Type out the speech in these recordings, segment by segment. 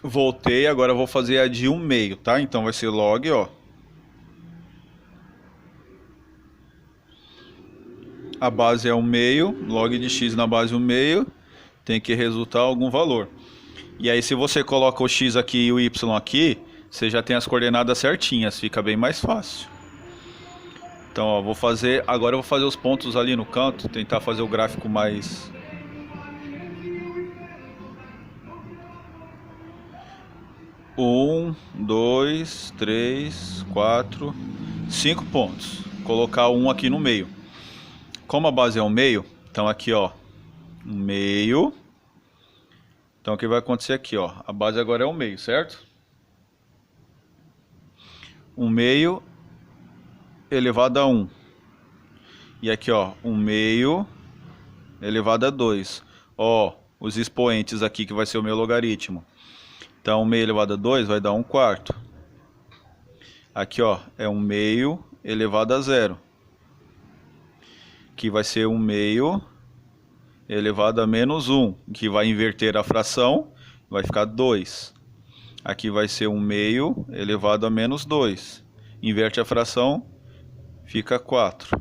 Voltei, agora eu vou fazer a de 1/2, tá? Então vai ser log, ó. A base é 1/2, log de x na base 1/2, tem que resultar algum valor. E aí se você coloca o x aqui e o y aqui, você já tem as coordenadas certinhas, fica bem mais fácil. Então, ó, agora eu vou fazer os pontos ali no canto, tentar fazer o gráfico mais... 1, 2, 3, 4, 5 pontos. Colocar um aqui no meio. Como a base é 1/2, então aqui, ó, 1/2. Então o que vai acontecer aqui, ó, a base agora é 1/2, certo? 1/2 elevado a 1. E aqui, ó, 1/2 elevado a 2. Ó, os expoentes aqui que vai ser o meu logaritmo. Então 1/2 elevado a 2 vai dar 1/4. Aqui, ó, é 1/2 elevado a 0. Que vai ser 1/2 elevado a menos 1, que vai inverter a fração, vai ficar 2. Aqui vai ser 1/2 elevado a menos 2. Inverte a fração, fica 4.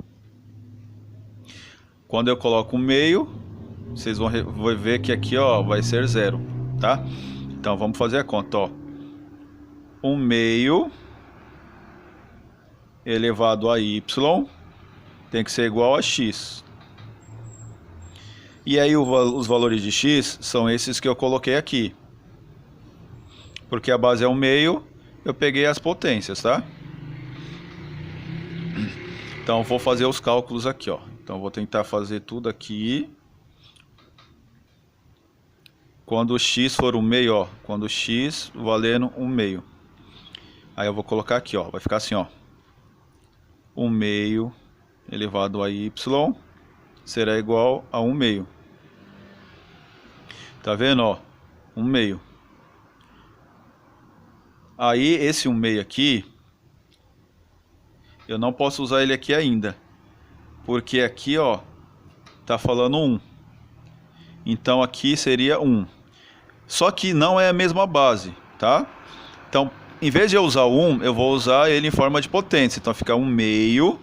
Quando eu coloco 1/2, vocês vão ver que aqui, ó, vai ser 0, tá? Então vamos fazer a conta, ó. 1/2 elevado a y tem que ser igual a x. E aí os valores de x são esses que eu coloquei aqui. Porque a base é 1/2, eu peguei as potências, tá? Então vou fazer os cálculos aqui, ó. Então vou tentar fazer tudo aqui. Quando o x for 1/2, ó. Quando o x valendo 1/2. Aí eu vou colocar aqui, ó. Vai ficar assim, ó. 1/2 elevado a y será igual a 1/2. Tá vendo, ó? 1/2. Aí esse 1/2 aqui, eu não posso usar ele aqui ainda. Porque aqui, ó, tá falando 1. Então aqui seria 1. Só que não é a mesma base, tá? Então, em vez de eu usar o 1, eu vou usar ele em forma de potência. Então fica 1/2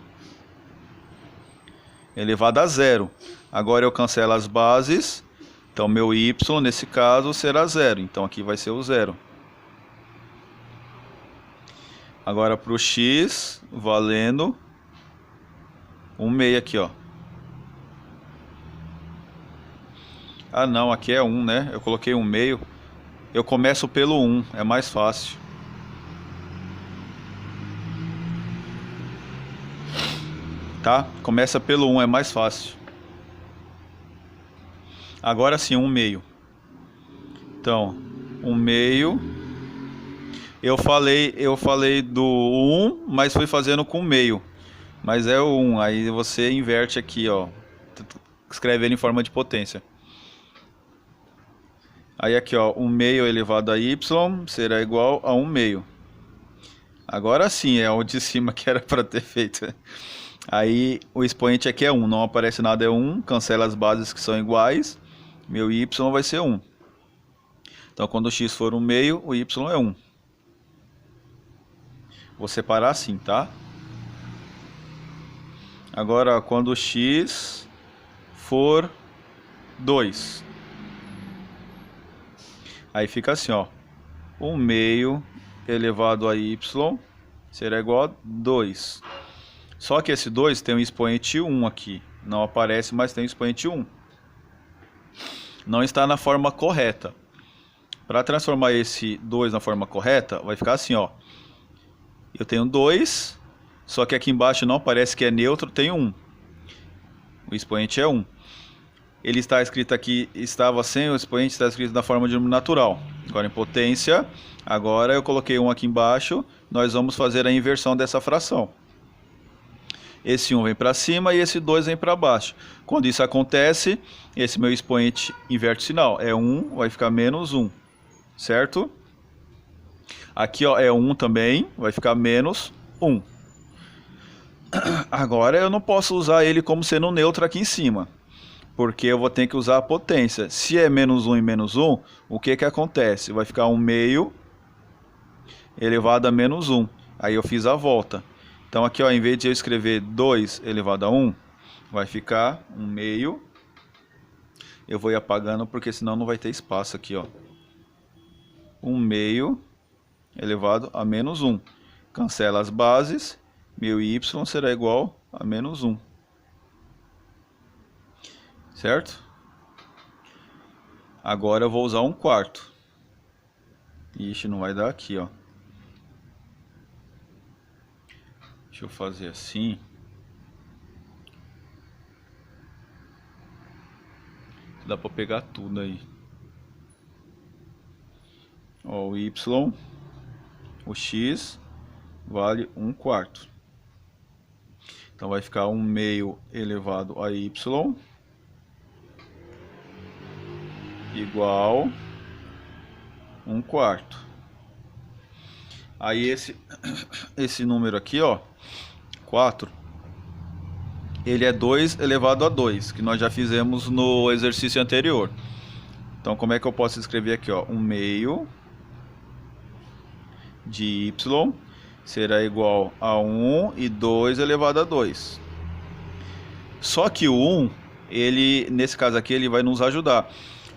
elevado a 0. Agora eu cancelo as bases. Então meu y, nesse caso, será 0. Então aqui vai ser o 0. Agora para o x, valendo 1/2 aqui, ó. Ah não, aqui é 1, né? Eu coloquei 1/2. Eu começo pelo 1, é mais fácil. Tá? Começa pelo 1, é mais fácil. Agora sim, 1/2. Então, 1/2. Eu falei do 1, mas fui fazendo com meio. Mas é o 1, aí você inverte aqui, ó. Escreve ele em forma de potência. Aí aqui, ó, 1/2 elevado a y será igual a 1/2. Agora sim, é o de cima que era para ter feito. Aí o expoente aqui é 1, não aparece nada, é 1, cancela as bases que são iguais. Meu y vai ser 1. Então quando o x for 1/2, o y é 1. Vou separar assim, tá? Agora quando o x for 2. Aí fica assim, ó. 1/2 elevado a y será igual a 2. Só que esse 2 tem um expoente 1 aqui. Não aparece, mas tem um expoente 1. Não está na forma correta. Para transformar esse 2 na forma correta, vai ficar assim, ó. Eu tenho 2, só que aqui embaixo não aparece que é neutro, tem 1. O expoente é 1. Ele está escrito aqui, estava sem o expoente, está escrito na forma de número natural. Agora em potência, agora eu coloquei 1 aqui embaixo, nós vamos fazer a inversão dessa fração. Esse 1 vem para cima e esse 2 vem para baixo. Quando isso acontece, esse meu expoente inverte o sinal. É 1, vai ficar menos 1, certo? Aqui, ó, é 1 também, vai ficar menos 1. Agora eu não posso usar ele como sendo neutro aqui em cima. porque eu vou ter que usar a potência. Se é menos 1 e menos 1, o que que acontece? Vai ficar 1 meio elevado a menos 1. Aí eu fiz a volta. Então aqui, ó, em vez de eu escrever 2 elevado a 1, vai ficar 1 meio. Eu vou ir apagando porque senão não vai ter espaço aqui, ó. 1 meio elevado a menos 1. Cancela as bases. Meu y será igual a menos 1. Certo? Agora eu vou usar 1/4. Ixi, não vai dar aqui, ó. Deixa eu fazer assim. Dá pra pegar tudo aí. Ó, o y, o x vale 1/4. Então vai ficar 1 meio elevado a y igual 1/4. Aí esse número aqui, ó, 4, ele é 2 elevado a 2, que nós já fizemos no exercício anterior. Então como é que eu posso escrever aqui, ó? 1 meio de y será igual a 1 e 2 elevado a 2. Só que o 1, ele, nesse caso aqui, ele vai nos ajudar.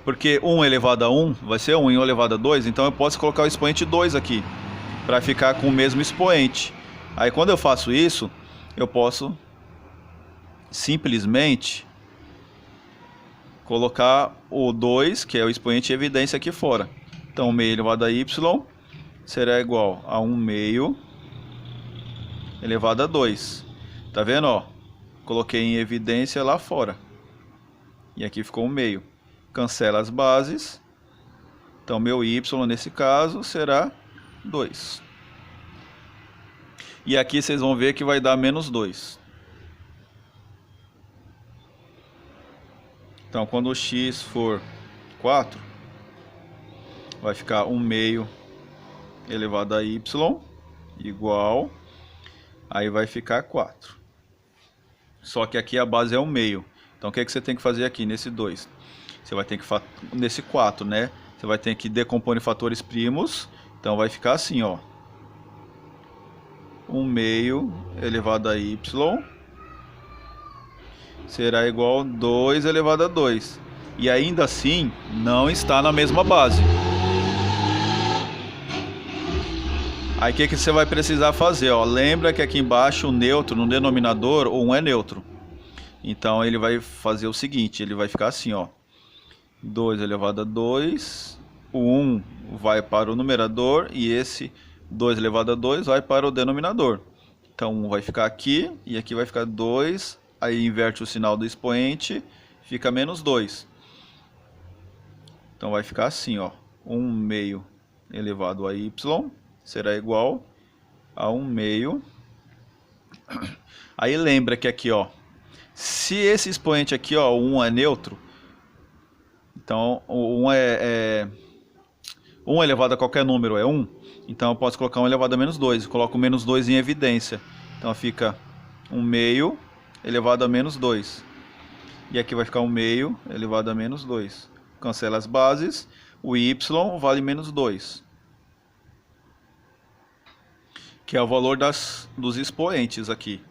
Porque 1 elevado a 1 vai ser 1 e 1 elevado a 2, então eu posso colocar o expoente 2 aqui, para ficar com o mesmo expoente. Aí quando eu faço isso, eu posso simplesmente colocar o 2, que é o expoente em evidência, aqui fora. Então 1 meio elevado a y será igual a 1 meio elevado a 2. Tá vendo, ó? Coloquei em evidência lá fora. E aqui ficou 1 meio. Cancela as bases. Então meu y nesse caso será 2. E aqui vocês vão ver que vai dar menos 2. Então quando o x for 4, vai ficar 1 meio elevado a y igual, aí vai ficar 4. Só que aqui a base é 1 meio. Então o que é que você tem que fazer aqui nesse 2? Você vai ter que, nesse 4, né? Você vai ter que decompor em fatores primos. Então vai ficar assim, ó. 1 meio elevado a y será igual a 2 elevado a 2. E ainda assim, não está na mesma base. Aí o que você vai precisar fazer, ó? Lembra que aqui embaixo o neutro, no denominador, o 1 é neutro. Então ele vai fazer o seguinte, ele vai ficar assim, ó. 2 elevado a 2, o 1 vai para o numerador e esse 2 elevado a 2 vai para o denominador. Então 1 vai ficar aqui e aqui vai ficar 2, aí inverte o sinal do expoente, fica menos 2. Então vai ficar assim, ó. 1 meio elevado a y será igual a 1 meio. Aí lembra que aqui, ó, se esse expoente aqui, ó, o 1 é neutro, então o 1 1 elevado a qualquer número é 1, então eu posso colocar 1 elevado a menos 2, coloco o menos 2 em evidência. Então fica 1 meio elevado a menos 2. E aqui vai ficar 1 meio elevado a menos 2. Cancela as bases, o y vale menos 2. Que é o valor dos expoentes aqui.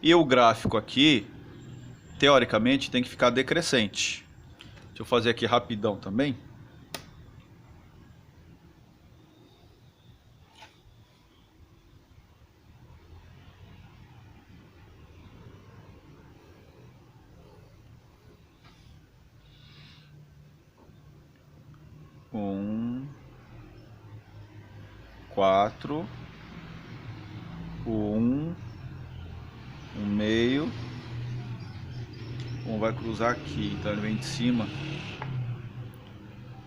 E o gráfico aqui, teoricamente, tem que ficar decrescente. Deixa eu fazer aqui rapidão também. Um, 4, 1 meio, 1 vai cruzar aqui, então ele vem de cima.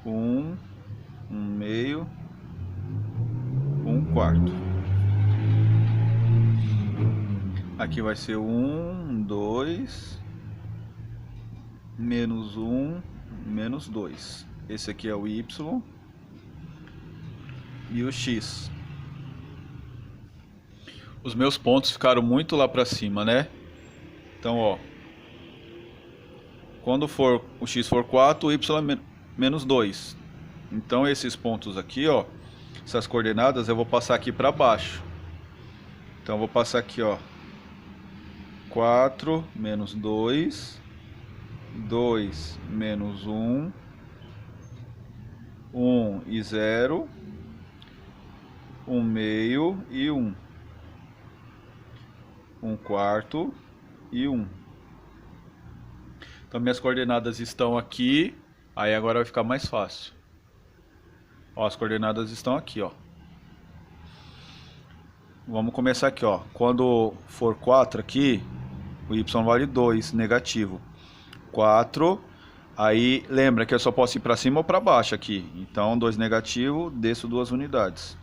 1 meio, 1/4. Aqui vai ser 1, 2, menos 1, menos 2. Esse aqui é o y e o x. Os meus pontos ficaram muito lá para cima, né? Então, ó, Quando for o x for 4, o y é menos 2. Então esses pontos aqui, ó, essas coordenadas eu vou passar aqui para baixo. Então eu vou passar aqui, ó, 4 menos 2, 2 menos 1, 1 e 0, 1 meio e 1, 1 quarto e 1. Então minhas coordenadas estão aqui, aí agora vai ficar mais fácil. Ó, as coordenadas estão aqui, ó. Vamos começar aqui, ó. Quando for 4 aqui, o y vale 2, negativo. 4, aí lembra que eu só posso ir para cima ou para baixo aqui. Então 2 negativo, desço 2 unidades.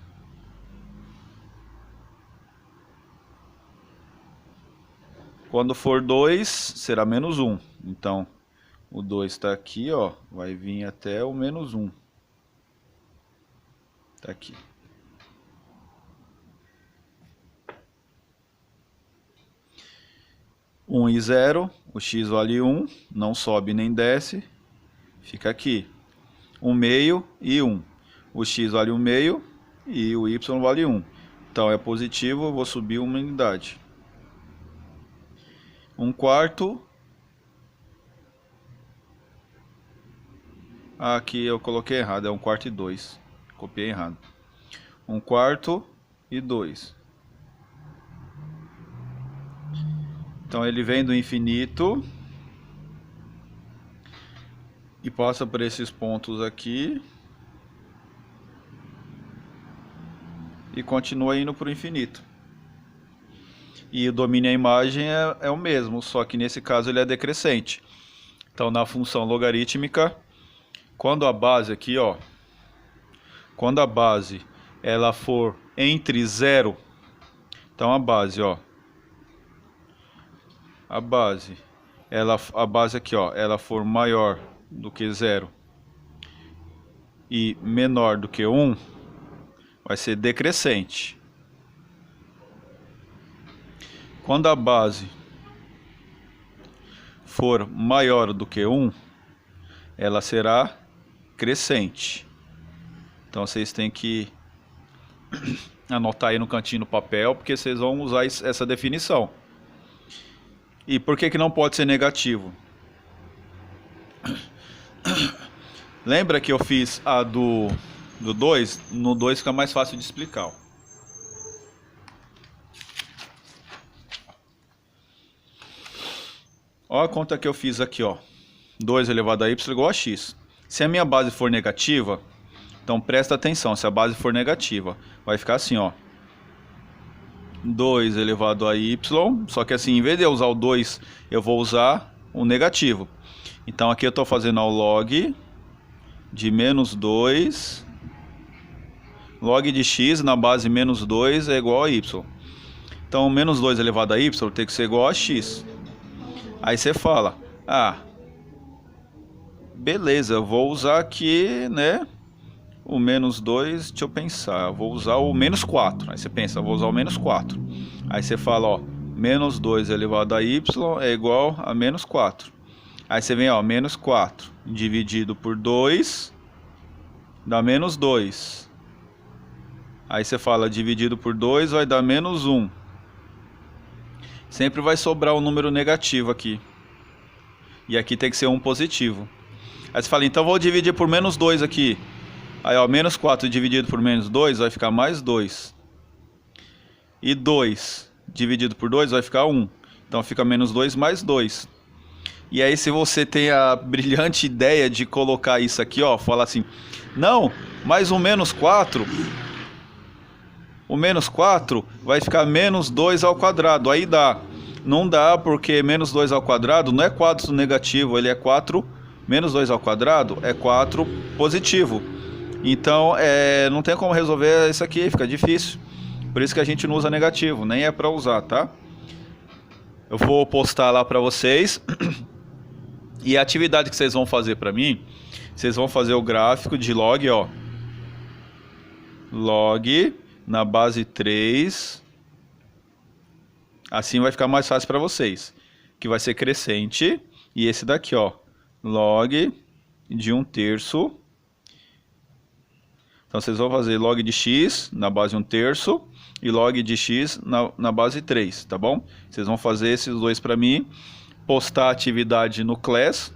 Quando for 2, será menos 1. Então, o 2 está aqui, ó, vai vir até o menos 1. Está aqui. Um e 0, o x vale 1, não sobe nem desce, fica aqui. 1 meio e 1. O x vale 1 meio e o y vale 1. Então é positivo, eu vou subir uma unidade. 1 quarto. Aqui eu coloquei errado, é 1 quarto e 2. Copiei errado. 1 quarto e 2. Então ele vem do infinito e passa por esses pontos aqui e continua indo para o infinito. E o domínio à imagem é o mesmo, só que nesse caso ele é decrescente. Então na função logarítmica, quando a base aqui, ó, quando a base ela for entre 0, então a base, ó, a base aqui, ó, ela for maior do que 0 e menor do que 1, vai ser decrescente. Quando a base for maior do que 1, ela será crescente. Então vocês têm que anotar aí no cantinho do papel, porque vocês vão usar essa definição. E por que que não pode ser negativo? Lembra que eu fiz a do 2? No 2 fica mais fácil de explicar. Olha a conta que eu fiz aqui, ó. 2 elevado a y igual a x. Se a minha base for negativa, então presta atenção, se a base for negativa, vai ficar assim, ó. 2 elevado a y, só que assim, em vez de eu usar o 2, eu vou usar o negativo. Então aqui eu estou fazendo o log de menos 2, log de x na base menos 2 é igual a y. Então menos 2 elevado a y tem que ser igual a x. Aí você fala, ah, beleza, eu vou usar aqui, né, o menos 2, deixa eu pensar, eu vou usar o menos 4. Aí você pensa, eu vou usar o menos 4. Aí você fala, ó, menos 2 elevado a y é igual a menos 4. Aí você vem, ó, menos 4 dividido por 2 dá menos 2. Aí você fala, dividido por 2 vai dar menos 1. Sempre vai sobrar um número negativo aqui. E aqui tem que ser um positivo. Aí você fala, então vou dividir por menos 2 aqui. Aí, ó, menos 4 dividido por menos 2 vai ficar mais 2. E 2 dividido por 2 vai ficar 1. Então fica menos 2 mais 2. E aí se você tem a brilhante ideia de colocar isso aqui, ó, fala assim, não, mais um menos 4... O menos 4 vai ficar menos 2 ao quadrado. Aí dá. Não dá porque menos 2 ao quadrado não é 4 negativo, ele é 4. Menos 2 ao quadrado é 4 positivo. Então não tem como resolver isso aqui, fica difícil. Por isso que a gente não usa negativo, nem é para usar, tá? Eu vou postar lá para vocês. E a atividade que vocês vão fazer para mim, vocês vão fazer o gráfico de log, ó. Log na base 3, assim vai ficar mais fácil para vocês, que vai ser crescente, e esse daqui, ó, log de 1/3. Então vocês vão fazer log de x na base 1/3 e log de x na base 3, tá bom? Vocês vão fazer esses dois para mim, postar a atividade no class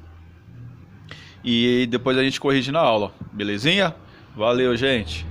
e depois a gente corrige na aula, belezinha? Valeu, gente!